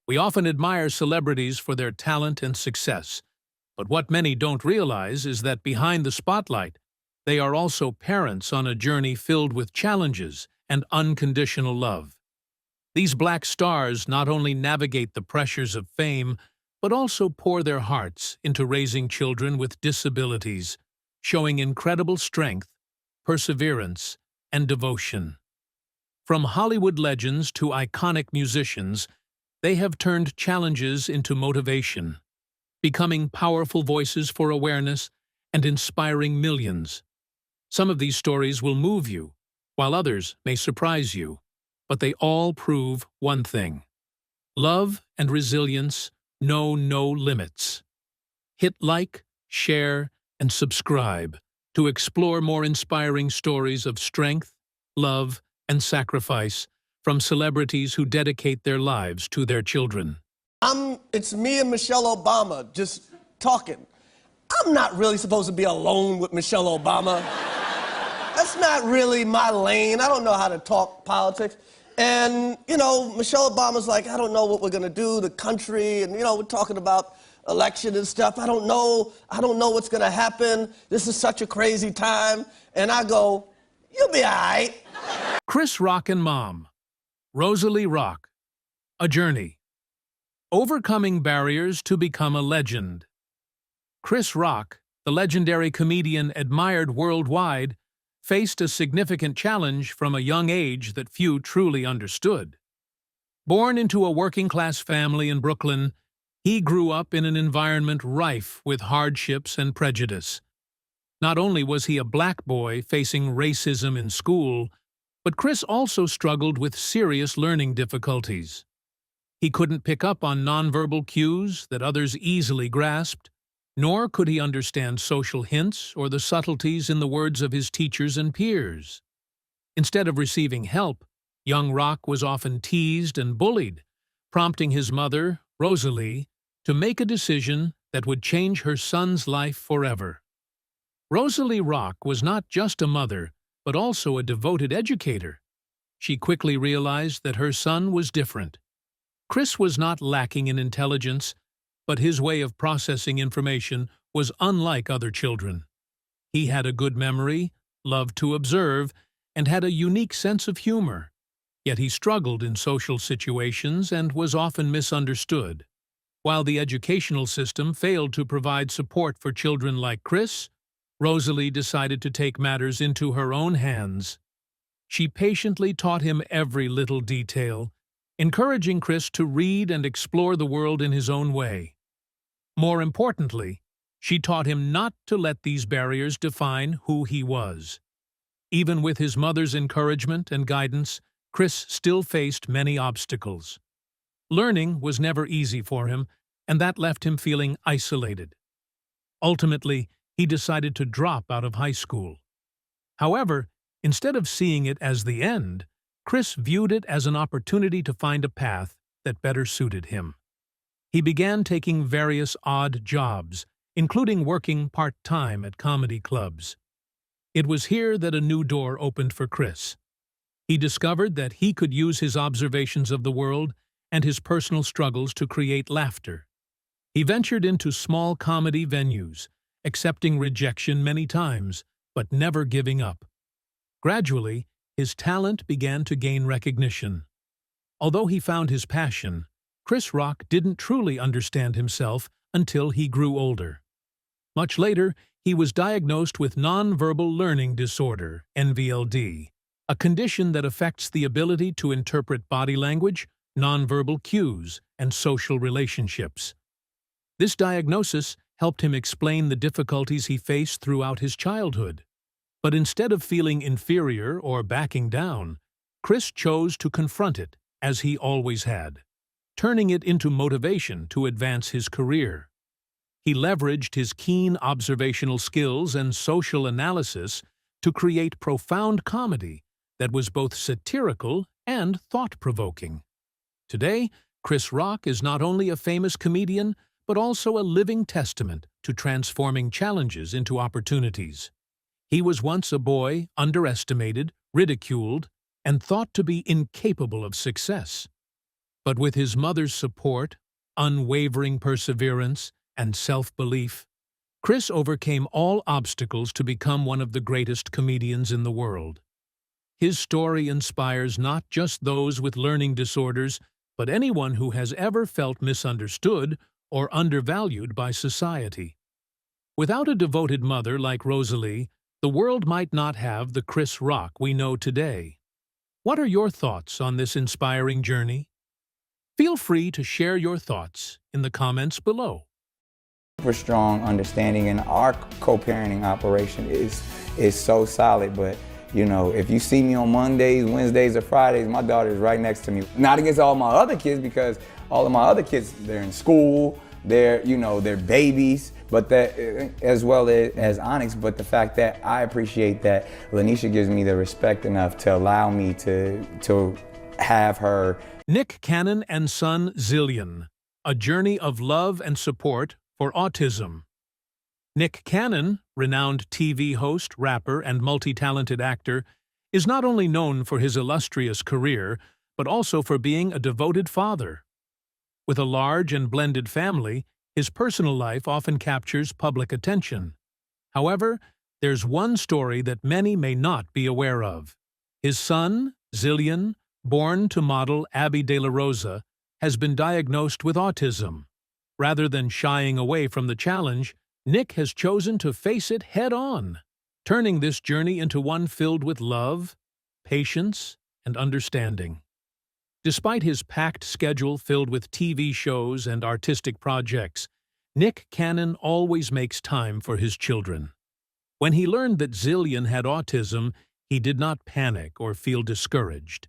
We often admire celebrities for their talent and success, but what many don't realize is that behind the spotlight, they are also parents on a journey filled with challenges and unconditional love. These black stars not only navigate the pressures of fame, but also pour their hearts into raising children with disabilities, showing incredible strength, perseverance, and devotion. From Hollywood legends to iconic musicians, they have turned challenges into motivation, becoming powerful voices for awareness and inspiring millions. Some of these stories will move you, while others may surprise you, but they all prove one thing: love and resilience know no limits. Hit like, share, and subscribe to explore more inspiring stories of strength, love, and sacrifice from celebrities who dedicate their lives to their children. It's me and Michelle Obama just talking. I'm not really supposed to be alone with Michelle Obama. That's not really my lane. I don't know how to talk politics. And, Michelle Obama's like, I don't know what we're gonna do, the country, and, we're talking about election and stuff. I don't know what's gonna happen. This is such a crazy time. And I go, you'll be all right. Chris Rock and Mom. Rosalie Rock. A Journey. Overcoming barriers to become a legend. Chris Rock, the legendary comedian admired worldwide, faced a significant challenge from a young age that few truly understood. Born into a working-class family in Brooklyn, he grew up in an environment rife with hardships and prejudice. Not only was he a black boy facing racism in school, but Chris also struggled with serious learning difficulties. He couldn't pick up on nonverbal cues that others easily grasped, nor could he understand social hints or the subtleties in the words of his teachers and peers. Instead of receiving help, young Rock was often teased and bullied, prompting his mother, Rosalie, to make a decision that would change her son's life forever. Rosalie Rock was not just a mother, but also a devoted educator. She quickly realized that her son was different. Chris was not lacking in intelligence, but his way of processing information was unlike other children. He had a good memory, loved to observe, and had a unique sense of humor. Yet he struggled in social situations and was often misunderstood. While the educational system failed to provide support for children like Chris, Rosalie decided to take matters into her own hands. She patiently taught him every little detail, encouraging Chris to read and explore the world in his own way. More importantly, she taught him not to let these barriers define who he was. Even with his mother's encouragement and guidance, Chris still faced many obstacles. Learning was never easy for him, and that left him feeling isolated. Ultimately, he decided to drop out of high school. However, instead of seeing it as the end, Chris viewed it as an opportunity to find a path that better suited him. He began taking various odd jobs, including working part-time at comedy clubs. It was here that a new door opened for Chris. He discovered that he could use his observations of the world and his personal struggles to create laughter. He ventured into small comedy venues, accepting rejection many times, but never giving up. Gradually, his talent began to gain recognition. Although he found his passion, Chris Rock didn't truly understand himself until he grew older. Much later, he was diagnosed with nonverbal learning disorder, NVLD, a condition that affects the ability to interpret body language, nonverbal cues, and social relationships. This diagnosis helped him explain the difficulties he faced throughout his childhood. But instead of feeling inferior or backing down, Chris chose to confront it, as he always had, turning it into motivation to advance his career. He leveraged his keen observational skills and social analysis to create profound comedy that was both satirical and thought-provoking. Today, Chris Rock is not only a famous comedian, but also a living testament to transforming challenges into opportunities. He was once a boy underestimated, ridiculed, and thought to be incapable of success. But with his mother's support, unwavering perseverance, and self-belief, Chris overcame all obstacles to become one of the greatest comedians in the world. His story inspires not just those with learning disorders, but anyone who has ever felt misunderstood or undervalued by society. Without a devoted mother like Rosalie, the world might not have the Chris Rock we know today. What are your thoughts on this inspiring journey? Feel free to share your thoughts in the comments below. Super strong understanding, and our co-parenting operation is so solid. But you know, if you see me on Mondays, Wednesdays, or Fridays, my daughter is right next to me. Not against all my other kids, because all of my other kids, they're in school, they're babies, but that, as well as Onyx. But the fact that I appreciate that Lanisha gives me the respect enough to allow me to have her. Nick Cannon and son Zillion, a journey of love and support for autism. Nick Cannon, renowned TV host, rapper, and multi-talented actor, is not only known for his illustrious career, but also for being a devoted father. With a large and blended family, his personal life often captures public attention. However, there's one story that many may not be aware of. His son, Zillion, born to model Abby De La Rosa, has been diagnosed with autism. Rather than shying away from the challenge, Nick has chosen to face it head-on, turning this journey into one filled with love, patience, and understanding. Despite his packed schedule filled with TV shows and artistic projects, Nick Cannon always makes time for his children. When he learned that Zillion had autism, he did not panic or feel discouraged.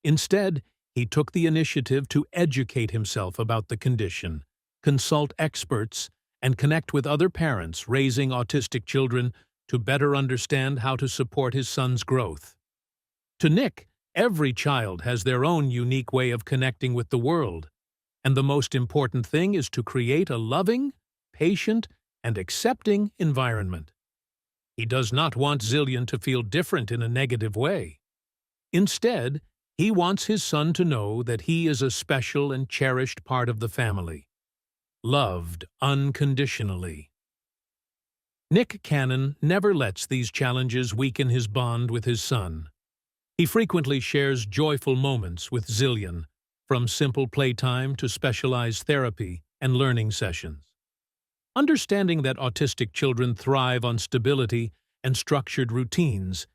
Instead, he took the initiative to educate himself about the condition, consult experts, and connect with other parents raising autistic children to better understand how to support his son's growth. To Nick, every child has their own unique way of connecting with the world, and the most important thing is to create a loving, patient, and accepting environment. He does not want Zillion to feel different in a negative way. Instead, he wants his son to know that he is a special and cherished part of the family, loved unconditionally. Nick Cannon never lets these challenges weaken his bond with his son. He frequently shares joyful moments with Zillion, from simple playtime to specialized therapy and learning sessions. Understanding that autistic children thrive on stability and structured routines,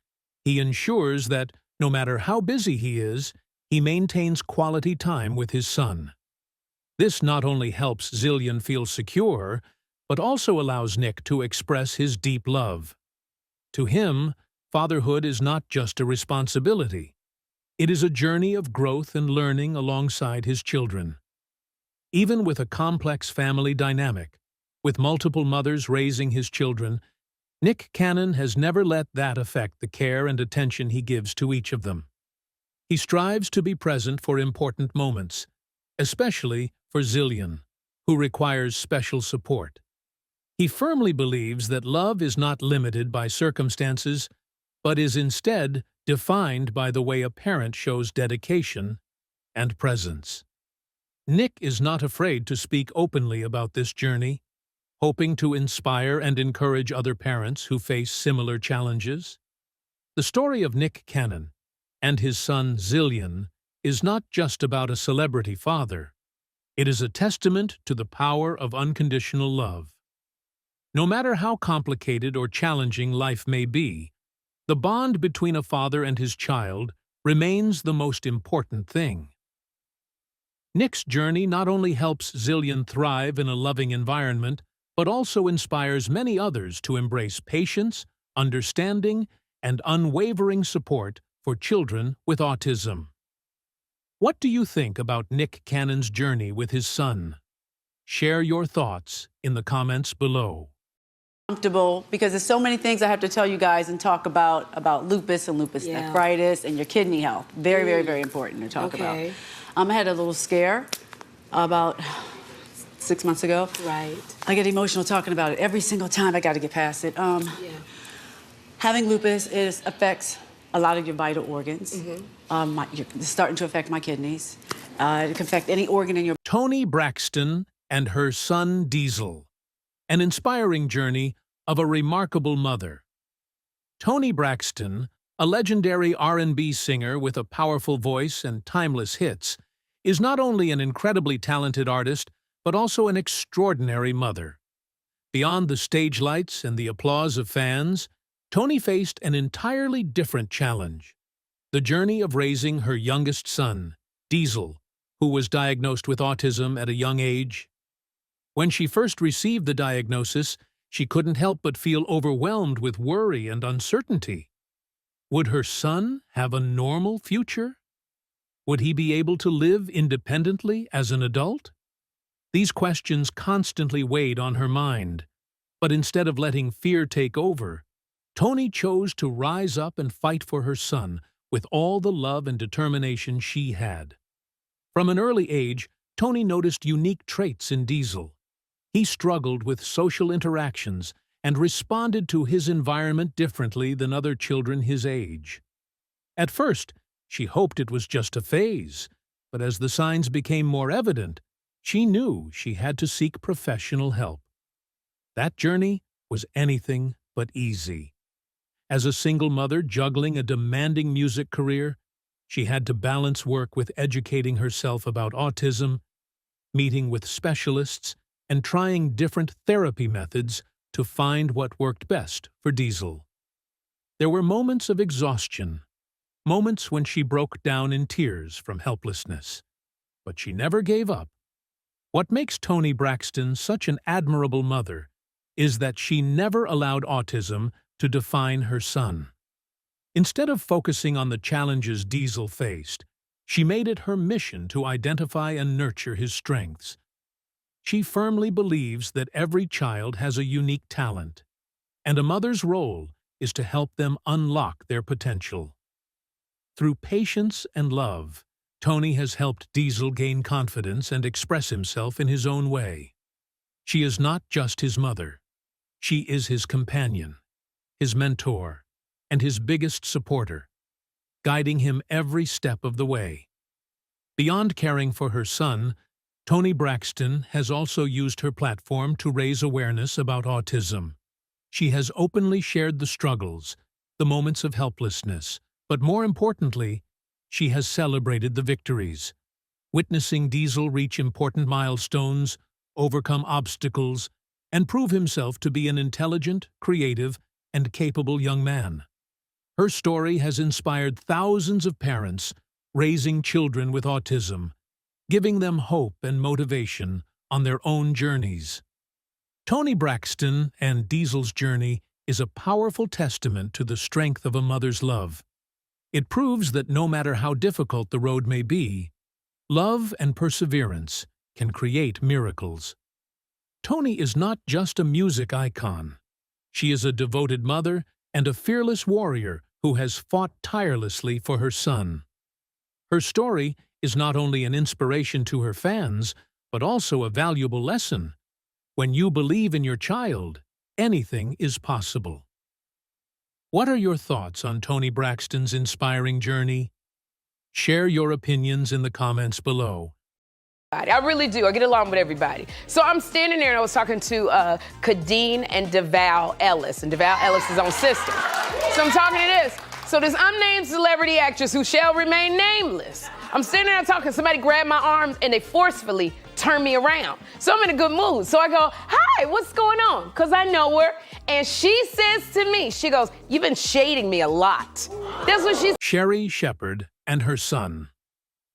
he ensures that, no matter how busy he is, he maintains quality time with his son. This not only helps Zillion feel secure, but also allows Nick to express his deep love. To him, fatherhood is not just a responsibility. It is a journey of growth and learning alongside his children. Even with a complex family dynamic, with multiple mothers raising his children, Nick Cannon has never let that affect the care and attention he gives to each of them. He strives to be present for important moments, especially for Zillion, who requires special support. He firmly believes that love is not limited by circumstances, but is instead defined by the way a parent shows dedication and presence. Nick is not afraid to speak openly about this journey, hoping to inspire and encourage other parents who face similar challenges. The story of Nick Cannon and his son Zillion is not just about a celebrity father. It is a testament to the power of unconditional love. No matter how complicated or challenging life may be, the bond between a father and his child remains the most important thing. Nick's journey not only helps Zillion thrive in a loving environment, but also inspires many others to embrace patience, understanding, and unwavering support for children with autism. What do you think about Nick Cannon's journey with his son? Share your thoughts in the comments below. Comfortable because there's so many things I have to tell you guys and talk about lupus and lupus nephritis and your kidney health. Very, very, very important to talk about. I had a little scare about 6 months ago. Right. I get emotional talking about it every single time. I got to get past it. Having lupus affects a lot of your vital organs. It's starting to affect my kidneys. It can affect any organ in your Toni Braxton and her son Diesel, an inspiring journey of a remarkable mother. Toni Braxton, a legendary R&B singer with a powerful voice and timeless hits, is not only an incredibly talented artist, but also an extraordinary mother. Beyond the stage lights and the applause of fans, Toni faced an entirely different challenge: the journey of raising her youngest son, Diesel, who was diagnosed with autism at a young age. When she first received the diagnosis, she couldn't help but feel overwhelmed with worry and uncertainty. Would her son have a normal future? Would he be able to live independently as an adult? These questions constantly weighed on her mind, but instead of letting fear take over, Toni chose to rise up and fight for her son with all the love and determination she had. From an early age, Toni noticed unique traits in Diesel. He struggled with social interactions and responded to his environment differently than other children his age. At first, she hoped it was just a phase, but as the signs became more evident, she knew she had to seek professional help. That journey was anything but easy. As a single mother juggling a demanding music career, she had to balance work with educating herself about autism, meeting with specialists, and trying different therapy methods to find what worked best for Diesel. There were moments of exhaustion, moments when she broke down in tears from helplessness. But she never gave up. What makes Toni Braxton such an admirable mother is that she never allowed autism to define her son. Instead of focusing on the challenges Diesel faced, she made it her mission to identify and nurture his strengths. She firmly believes that every child has a unique talent, and a mother's role is to help them unlock their potential. Through patience and love, Toni has helped Diesel gain confidence and express himself in his own way. She is not just his mother. She is his companion, his mentor, and his biggest supporter, guiding him every step of the way. Beyond caring for her son, Toni Braxton has also used her platform to raise awareness about autism. She has openly shared the struggles, the moments of helplessness, but more importantly, she has celebrated the victories. Witnessing Diesel reach important milestones, overcome obstacles, and prove himself to be an intelligent, creative, and capable young man. Her story has inspired thousands of parents raising children with autism, giving them hope and motivation on their own journeys. Toni Braxton and Diesel's journey is a powerful testament to the strength of a mother's love. It proves that no matter how difficult the road may be, love and perseverance can create miracles. Toni is not just a music icon. She is a devoted mother and a fearless warrior who has fought tirelessly for her son. Her story is not only an inspiration to her fans, but also a valuable lesson. When you believe in your child, anything is possible. What are your thoughts on Toni Braxton's inspiring journey? Share your opinions in the comments below. I really do. I get along with everybody. So I'm standing there and I was talking to Kadeen and DeVal Ellis. And DeVal Ellis is on Sister. So I'm talking to this. So this unnamed celebrity actress who shall remain nameless. I'm standing there talking, somebody grabbed my arms and they forcefully turned me around. So I'm in a good mood. So I go, hi, what's going on? Because I know her. And she says to me, she goes, you've been shading me a lot. That's what she said. Sherri Shepherd and her son,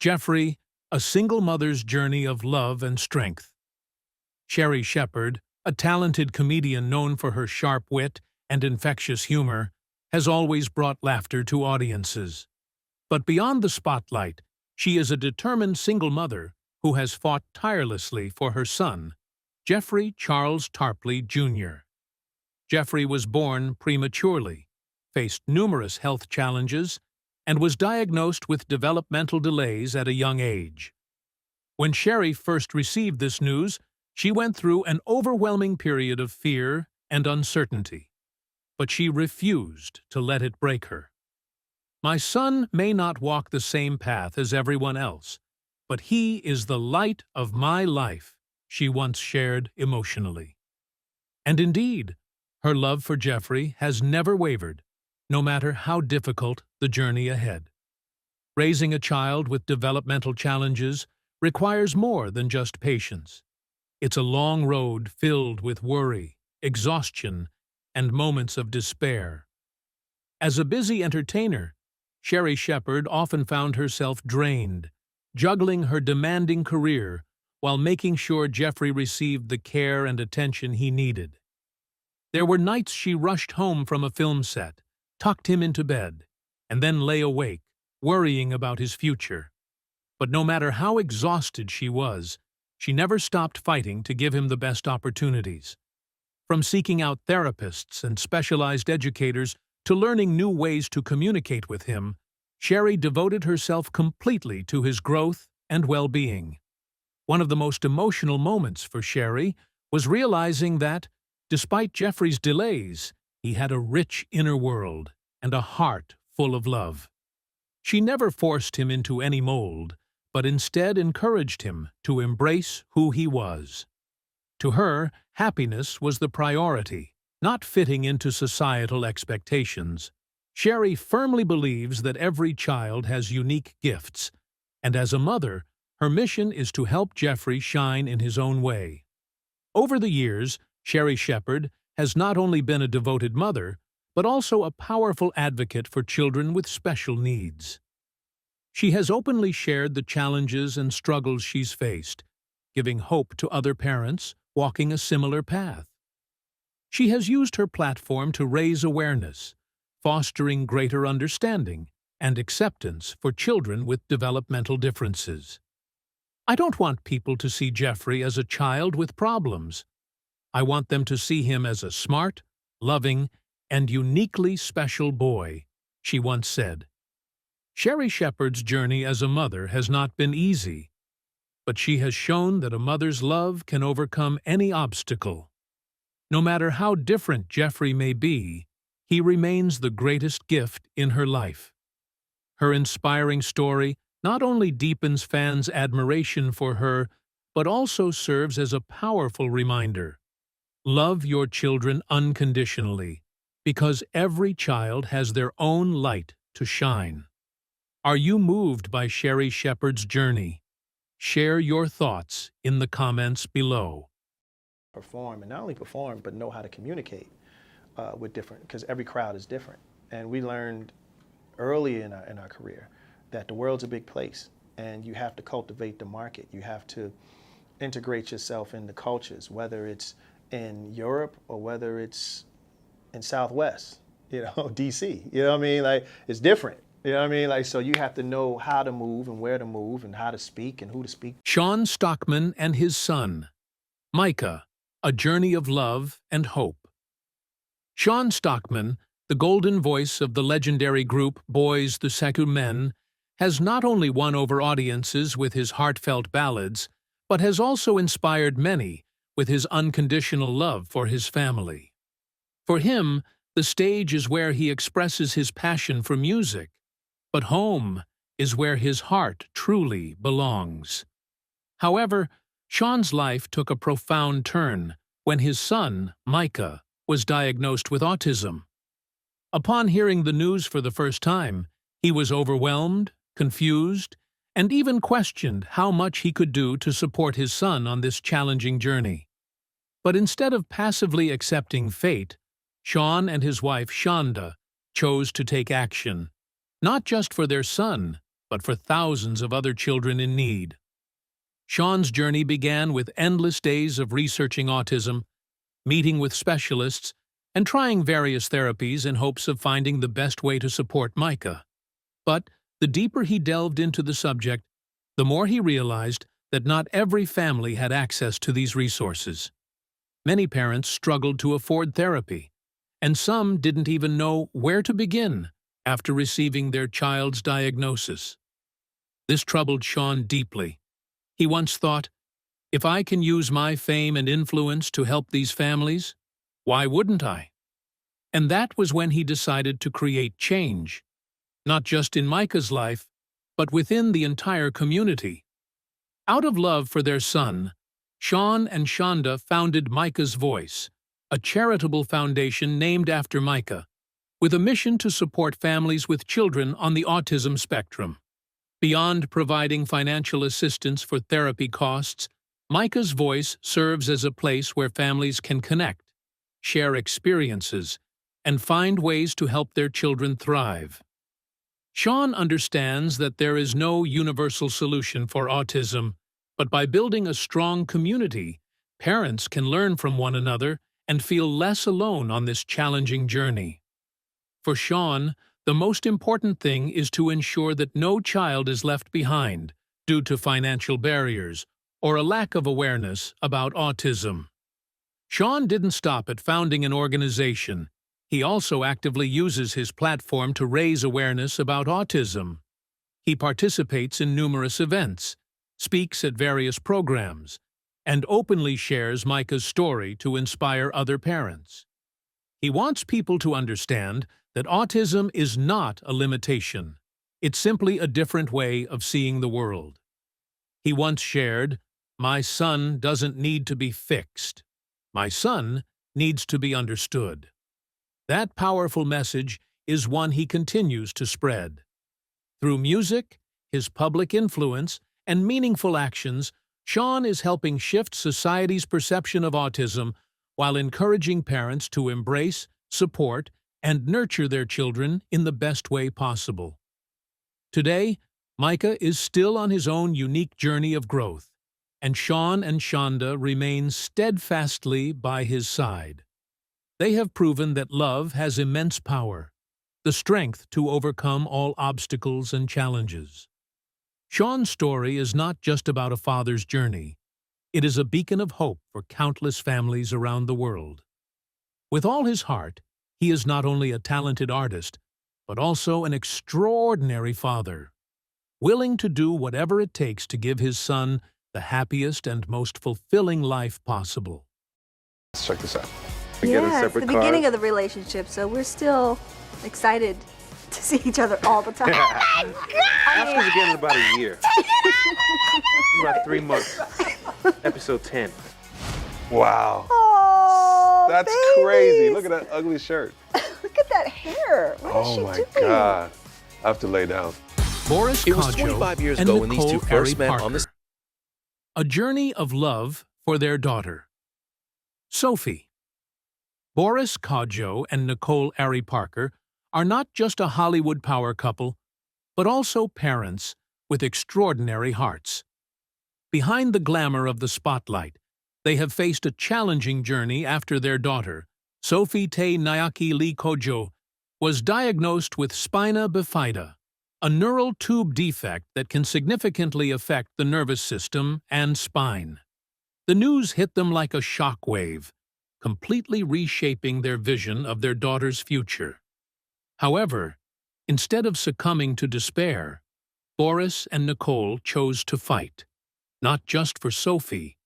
Jeffrey, a single mother's journey of love and strength. Sherri Shepherd, a talented comedian known for her sharp wit and infectious humor, has always brought laughter to audiences. But beyond the spotlight, she is a determined single mother who has fought tirelessly for her son, Jeffrey Charles Tarpley, Jr. Jeffrey was born prematurely, faced numerous health challenges, and was diagnosed with developmental delays at a young age. When Sherri first received this news, she went through an overwhelming period of fear and uncertainty, but she refused to let it break her. My son may not walk the same path as everyone else, but he is the light of my life, she once shared emotionally. And indeed, her love for Jeffrey has never wavered, no matter how difficult the journey ahead. Raising a child with developmental challenges requires more than just patience. It's a long road filled with worry, exhaustion, and moments of despair. As a busy entertainer, Sherry Shepherd often found herself drained, juggling her demanding career while making sure Jeffrey received the care and attention he needed. There were nights she rushed home from a film set, tucked him into bed, and then lay awake, worrying about his future. But no matter how exhausted she was, she never stopped fighting to give him the best opportunities. From seeking out therapists and specialized educators to learning new ways to communicate with him, Sherry devoted herself completely to his growth and well-being. One of the most emotional moments for Sherry was realizing that, despite Jeffrey's delays, he had a rich inner world and a heart full of love. She never forced him into any mold, but instead encouraged him to embrace who he was. To her, happiness was the priority, not fitting into societal expectations. Sherry firmly believes that every child has unique gifts, and as a mother, her mission is to help Jeffrey shine in his own way. Over the years, Sherry Shepherd has not only been a devoted mother, but also a powerful advocate for children with special needs. She has openly shared the challenges and struggles she's faced, giving hope to other parents walking a similar path. She has used her platform to raise awareness, fostering greater understanding and acceptance for children with developmental differences. I don't want people to see Jeffrey as a child with problems. I want them to see him as a smart, loving, and uniquely special boy, she once said. Sherry Shepherd's journey as a mother has not been easy, but she has shown that a mother's love can overcome any obstacle. No matter how different Jeffrey may be, he remains the greatest gift in her life. Her inspiring story not only deepens fans' admiration for her, but also serves as a powerful reminder. Love your children unconditionally, because every child has their own light to shine. Are you moved by Sherry Shepherd's journey? Share your thoughts in the comments below. Perform, and not only perform, but know how to communicate with different, because every crowd is different. And we learned early in our career that the world's a big place, and you have to cultivate the market. You have to integrate yourself in the cultures, whether it's in Europe or whether it's in Southwest, DC. You know what I mean? Like, it's different. You know what I mean? Like, so you have to know how to move and where to move and how to speak and who to speak. Sean Stockman and his son, Micah, a journey of love and hope. Sean Stockman, the golden voice of the legendary group Boys the Sekou Men, has not only won over audiences with his heartfelt ballads, but has also inspired many with his unconditional love for his family. For him, the stage is where he expresses his passion for music, but home is where his heart truly belongs. However, Sean's life took a profound turn when his son, Micah, was diagnosed with autism. Upon hearing the news for the first time, he was overwhelmed, confused, and even questioned how much he could do to support his son on this challenging journey. But instead of passively accepting fate, Sean and his wife Shonda chose to take action, not just for their son, but for thousands of other children in need. Sean's journey began with endless days of researching autism, meeting with specialists, and trying various therapies in hopes of finding the best way to support Micah. But the deeper he delved into the subject, the more he realized that not every family had access to these resources. Many parents struggled to afford therapy, and some didn't even know where to begin after receiving their child's diagnosis. This troubled Sean deeply. He once thought, if I can use my fame and influence to help these families, why wouldn't I? And that was when he decided to create change. not just in Micah's life, but within the entire community. Out of love for their son, Sean and Shonda founded Micah's Voice, a charitable foundation named after Micah, with a mission to support families with children on the autism spectrum. Beyond providing financial assistance for therapy costs, Micah's Voice serves as a place where families can connect, share experiences, and find ways to help their children thrive. Sean understands that there is no universal solution for autism, but by building a strong community, parents can learn from one another and feel less alone on this challenging journey. For Sean, the most important thing is to ensure that no child is left behind due to financial barriers or a lack of awareness about autism. Sean didn't stop at founding an organization. He also actively uses his platform to raise awareness about autism. He participates in numerous events, speaks at various programs, and openly shares Micah's story to inspire other parents. He wants people to understand that autism is not a limitation. It's simply a different way of seeing the world. He once shared, "My son doesn't need to be fixed. My son needs to be understood." That powerful message is one he continues to spread. Through music, his public influence, and meaningful actions, Sean is helping shift society's perception of autism while encouraging parents to embrace, support, and nurture their children in the best way possible. Today, Micah is still on his own unique journey of growth, and Sean and Shonda remain steadfastly by his side. They have proven that love has immense power, the strength to overcome all obstacles and challenges. Sean's story is not just about a father's journey. It is a beacon of hope for countless families around the world. With all his heart, he is not only a talented artist, but also an extraordinary father, willing to do whatever it takes to give his son the happiest and most fulfilling life possible. Let's check this out. Yeah, it's the beginning of the relationship, so we're still excited to see each other all the time. After we get in about a year. About 3 months. Episode 10. Wow. Oh, That's baby. crazy. Look at that ugly shirt. Look at that hair. What is she my doing? God. I have to lay down. Boris It was Kodjoe 25 years and ago when these two Nicole first Ari met on the Parker. A journey of love for their daughter. Sophie. Boris Kodjoe and Nicole Ari Parker are not just a Hollywood power couple, but also parents with extraordinary hearts. Behind the glamour of the spotlight, they have faced a challenging journey after their daughter, Sophie Te Nayaki Lee Kodjoe, was diagnosed with spina bifida, a neural tube defect that can significantly affect the nervous system and spine. The news hit them like a shockwave, completely reshaping their vision of their daughter's future. However, instead of succumbing to despair, Boris and Nicole chose to fight, not just for Sophie,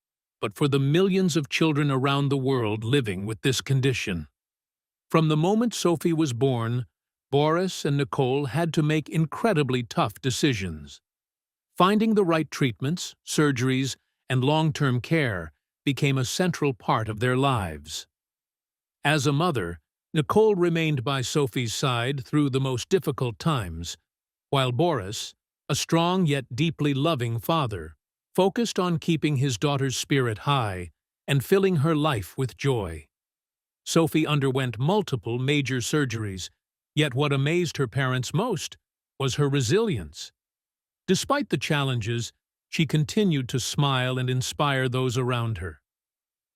but for the millions of children around the world living with this condition. From the moment Sophie was born, Boris and Nicole had to make incredibly tough decisions. Finding the right treatments, surgeries, and long-term care became a central part of their lives. As a mother, Nicole remained by Sophie's side through the most difficult times, while Boris, a strong yet deeply loving father, focused on keeping his daughter's spirit high and filling her life with joy. Sophie underwent multiple major surgeries, yet what amazed her parents most was her resilience. Despite the challenges, she continued to smile and inspire those around her.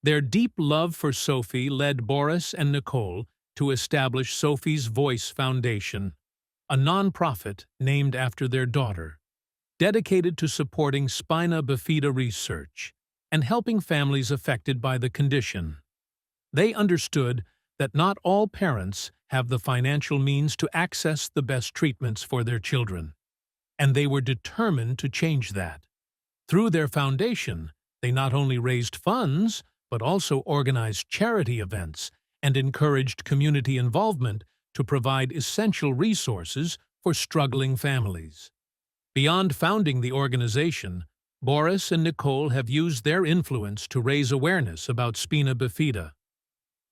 Their deep love for Sophie led Boris and Nicole to establish Sophie's Voice Foundation, a nonprofit named after their daughter, dedicated to supporting spina bifida research and helping families affected by the condition. They understood that not all parents have the financial means to access the best treatments for their children, and they were determined to change that. Through their foundation, they not only raised funds, but also organized charity events and encouraged community involvement to provide essential resources for struggling families. Beyond founding the organization, Boris and Nicole have used their influence to raise awareness about spina bifida.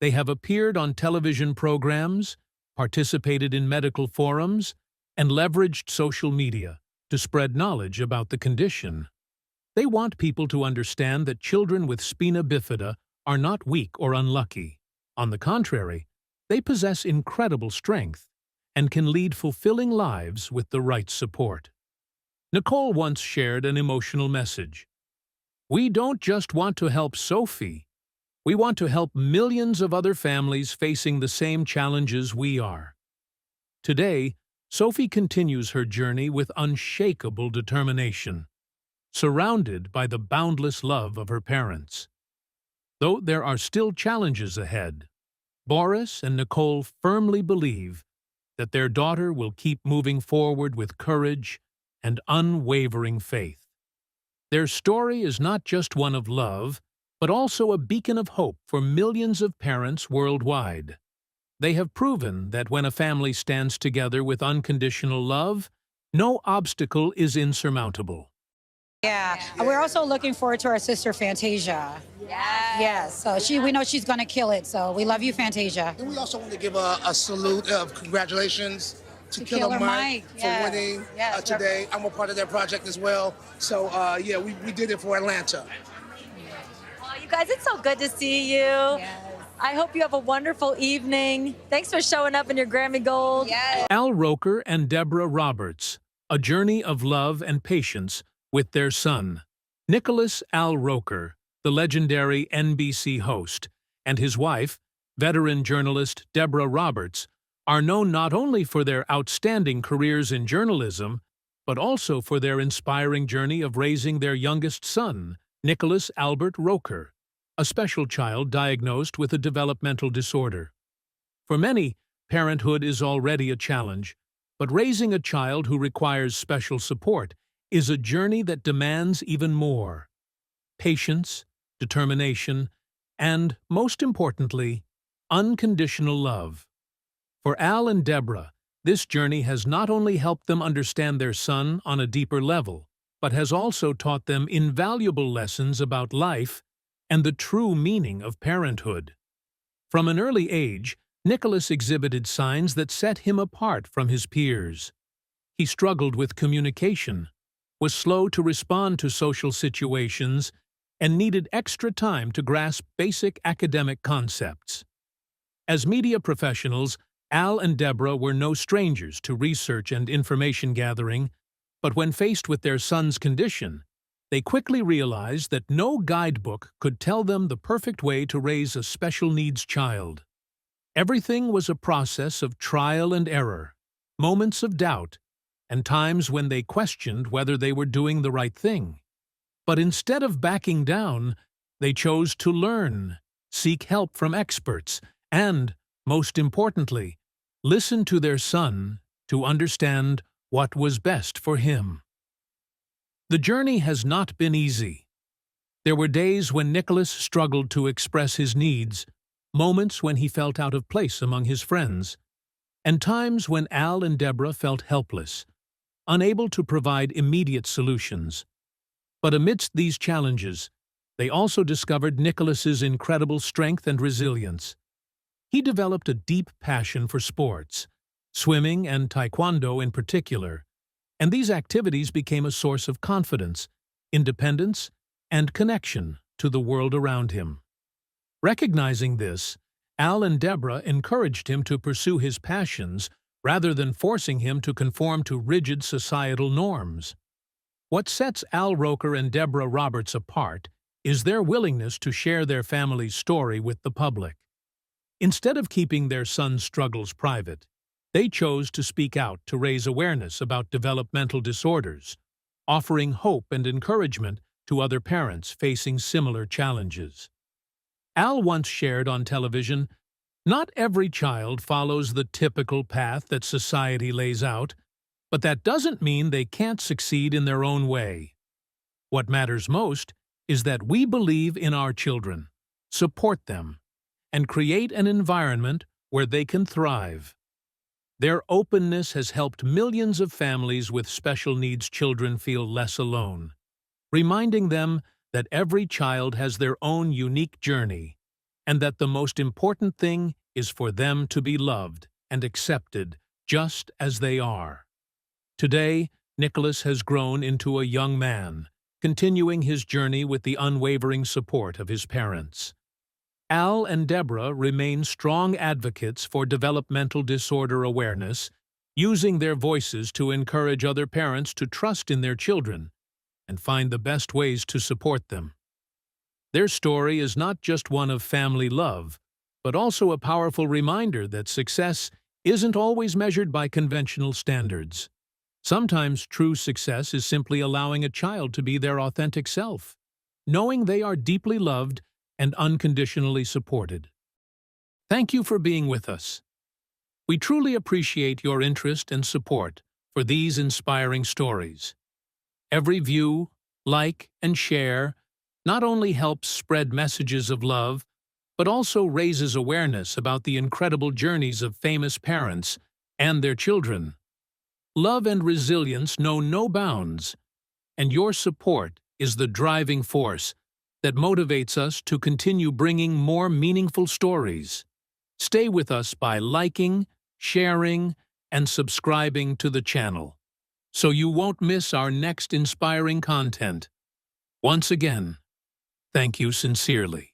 They have appeared on television programs, participated in medical forums, and leveraged social media to spread knowledge about the condition. They want people to understand that children with spina bifida are not weak or unlucky. On the contrary, they possess incredible strength and can lead fulfilling lives with the right support. Nicole once shared an emotional message. "We don't just want to help Sophie. We want to help millions of other families facing the same challenges we are." Today, Sophie continues her journey with unshakable determination, surrounded by the boundless love of her parents. Though there are still challenges ahead, Boris and Nicole firmly believe that their daughter will keep moving forward with courage and unwavering faith. Their story is not just one of love, but also a beacon of hope for millions of parents worldwide. They have proven that when a family stands together with unconditional love, no obstacle is insurmountable. Yeah. We're also looking forward to our sister Fantasia. Yes. So we know she's going to kill it. So we love you, Fantasia. And we also want to give a salute of congratulations to Killer Mike for winning today. I'm a part of their project as well. So yeah, we did it for Atlanta. Well, you guys, it's so good to see you. Yes. I hope you have a wonderful evening. Thanks for showing up in your Grammy Gold. Yes. Al Roker and Deborah Roberts, a journey of love and patience with their son. Nicholas Al Roker, the legendary NBC host, and his wife, veteran journalist Deborah Roberts, are known not only for their outstanding careers in journalism, but also for their inspiring journey of raising their youngest son, Nicholas Albert Roker, a special child diagnosed with a developmental disorder. For many, parenthood is already a challenge, but raising a child who requires special support is a journey that demands even more: patience, determination, and, most importantly, unconditional love. For Al and Deborah, this journey has not only helped them understand their son on a deeper level, but has also taught them invaluable lessons about life and the true meaning of parenthood. From an early age, Nicholas exhibited signs that set him apart from his peers. He struggled with communication, was slow to respond to social situations, and needed extra time to grasp basic academic concepts. As media professionals, Al and Deborah were no strangers to research and information gathering, but when faced with their son's condition, they quickly realized that no guidebook could tell them the perfect way to raise a special needs child. Everything was a process of trial and error, moments of doubt, and times when they questioned whether they were doing the right thing. But instead of backing down, they chose to learn, seek help from experts, and, most importantly, listen to their son to understand what was best for him. The journey has not been easy. There were days when Nicholas struggled to express his needs, moments when he felt out of place among his friends, and times when Al and Deborah felt helpless, unable to provide immediate solutions. But amidst these challenges, they also discovered Nicholas's incredible strength and resilience. He developed a deep passion for sports, swimming and taekwondo in particular, and these activities became a source of confidence, independence, and connection to the world around him. Recognizing this, Al and Deborah encouraged him to pursue his passions rather than forcing him to conform to rigid societal norms. What sets Al Roker and Deborah Roberts apart is their willingness to share their family's story with the public. Instead of keeping their son's struggles private, they chose to speak out to raise awareness about developmental disorders, offering hope and encouragement to other parents facing similar challenges. Al once shared on television, "Not every child follows the typical path that society lays out, but that doesn't mean they can't succeed in their own way. What matters most is that we believe in our children, support them, and create an environment where they can thrive." Their openness has helped millions of families with special needs children feel less alone, reminding them that every child has their own unique journey and that the most important thing is for them to be loved and accepted just as they are. Today, Nicholas has grown into a young man, continuing his journey with the unwavering support of his parents. Al and Deborah remain strong advocates for developmental disorder awareness, using their voices to encourage other parents to trust in their children and find the best ways to support them. Their story is not just one of family love, but also a powerful reminder that success isn't always measured by conventional standards. Sometimes true success is simply allowing a child to be their authentic self, knowing they are deeply loved and unconditionally supported. Thank you for being with us. We truly appreciate your interest and support for these inspiring stories. Every view, like, and share not only helps spread messages of love, but also raises awareness about the incredible journeys of famous parents and their children. Love and resilience know no bounds, and your support is the driving force that motivates us to continue bringing more meaningful stories. Stay with us by liking, sharing, and subscribing to the channel, so you won't miss our next inspiring content. Once again, thank you sincerely.